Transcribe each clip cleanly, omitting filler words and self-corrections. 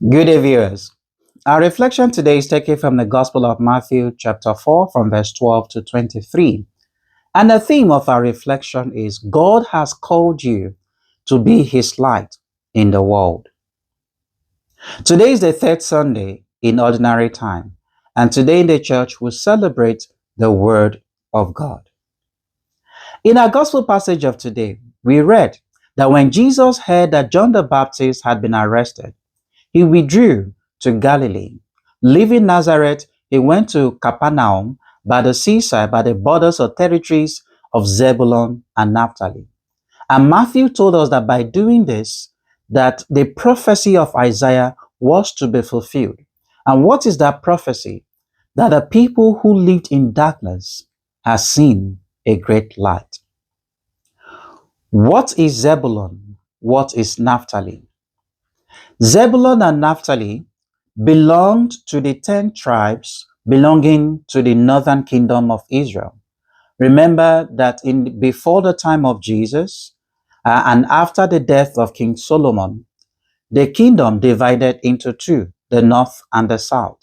Good day, viewers. Our reflection today is taken from the Gospel of Matthew, chapter 4, from verse 12 to 23. And the theme of our reflection is God has called you to be his light in the world. Today is the third Sunday in ordinary time, and today in the church we celebrate the Word of God. In our Gospel passage of today, we read that when Jesus heard that John the Baptist had been arrested, he withdrew to Galilee. Leaving Nazareth, he went to Capernaum by the seaside, by the borders or territories of Zebulun and Naphtali. And Matthew told us that by doing this, that the prophecy of Isaiah was to be fulfilled. And what is that prophecy? That the people who lived in darkness have seen a great light. What is Zebulun? What is Naphtali? Zebulun and Naphtali belonged to the 10 tribes belonging to the northern kingdom of Israel. Remember that before the time of Jesus and after the death of King Solomon, the kingdom divided into two, the north and the south.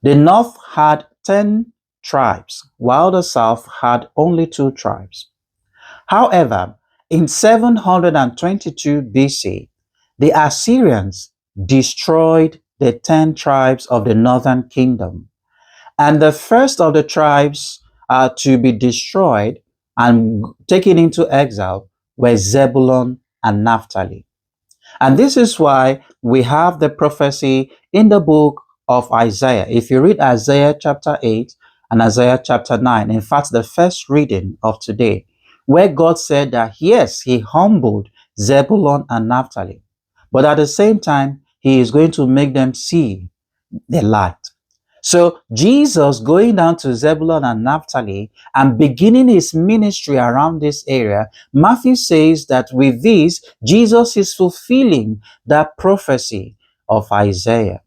The north had 10 tribes, while the south had only 2 tribes. However, in 722 BC, the Assyrians destroyed the 10 tribes of the northern kingdom. And the first of the tribes to be destroyed and taken into exile were Zebulun and Naphtali. And this is why we have the prophecy in the book of Isaiah. If you read Isaiah chapter 8 and Isaiah chapter 9, in fact, the first reading of today, where God said that, yes, he humbled Zebulun and Naphtali, but at the same time, he is going to make them see the light. So Jesus going down to Zebulun and Naphtali and beginning his ministry around this area, Matthew says that with this, Jesus is fulfilling that prophecy of Isaiah.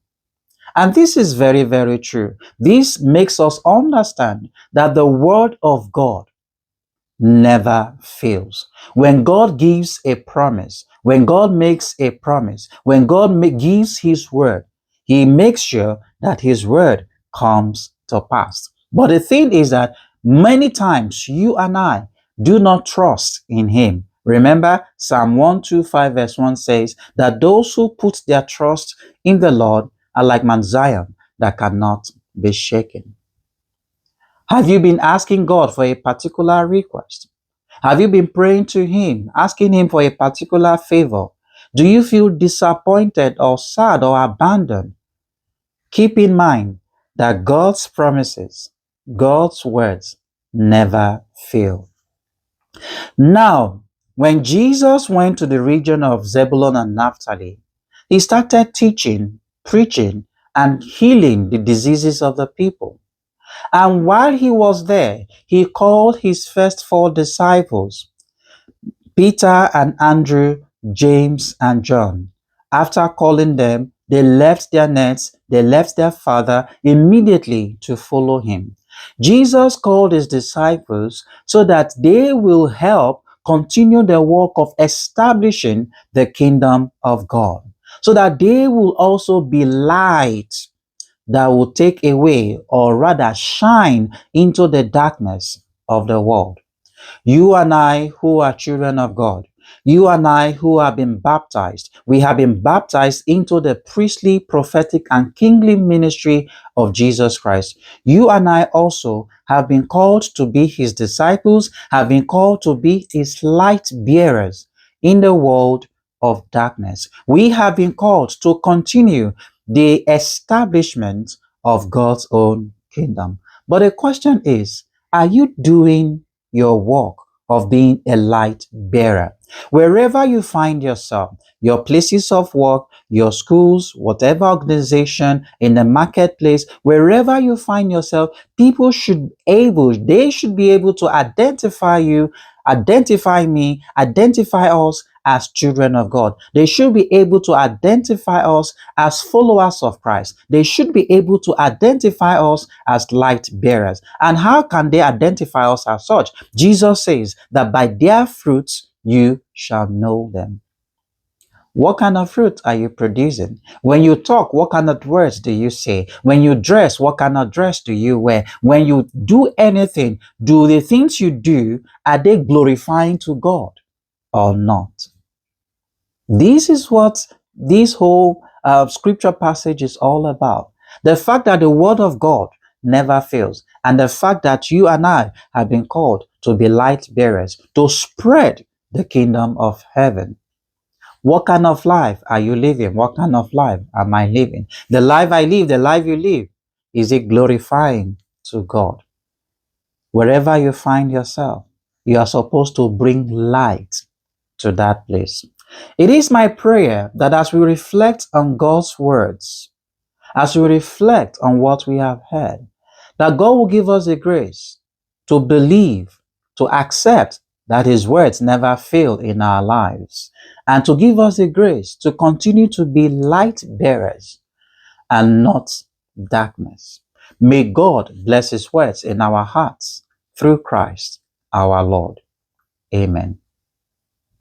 And this is very, very true. This makes us understand that the word of God never fails. When God gives a promise, when God makes a promise, when God gives his word, he makes sure that his word comes to pass. But the thing is that many times you and I do not trust in him. Remember, Psalm 125 verse 1 says that those who put their trust in the Lord are like Mount Zion that cannot be shaken. Have you been asking God for a particular request? Have you been praying to him, asking him for a particular favor? Do you feel disappointed or sad or abandoned? Keep in mind that God's promises, God's words never fail. Now, when Jesus went to the region of Zebulun and Naphtali, he started teaching, preaching, and healing the diseases of the people. And while he was there, he called his first 4 disciples, Peter and Andrew, James and John. After calling them, they left their nets, they left their father immediately to follow him. Jesus called his disciples so that they will help continue the work of establishing the kingdom of God, so that they will also be light that will take away or rather shine into the darkness of the world. You and I who are children of God, you and I who have been baptized, we have been baptized into the priestly, prophetic, and kingly ministry of Jesus Christ. You and I also have been called to be his disciples, have been called to be his light bearers in the world of darkness. We have been called to continue the establishment of God's own kingdom. But the question is, are you doing your work of being a light bearer? Wherever you find yourself, your places of work, your schools, whatever organization, in the marketplace, wherever you find yourself, people should be able to identify you, identify me, identify us as children of God. They should be able to identify us as followers of Christ. They should be able to identify us as light bearers. And how can they identify us as such? Jesus says that by their fruits you shall know them. What kind of fruit are you producing? When you talk, what kind of words do you say? When you dress, what kind of dress do you wear? When you do anything, do the things you do, are they glorifying to God or not? This is what this whole scripture passage is all about. The fact that the word of God never fails, and the fact that you and I have been called to be light bearers, to spread the kingdom of heaven. What kind of life are you living? What kind of life am I living? The life I live, the life you live, is it glorifying to God? Wherever you find yourself, you are supposed to bring light to that place. It is my prayer that as we reflect on God's words, as we reflect on what we have heard, that God will give us the grace to believe, to accept that His words never fail in our lives, and to give us the grace to continue to be light bearers and not darkness. May God bless His words in our hearts through Christ our Lord. Amen.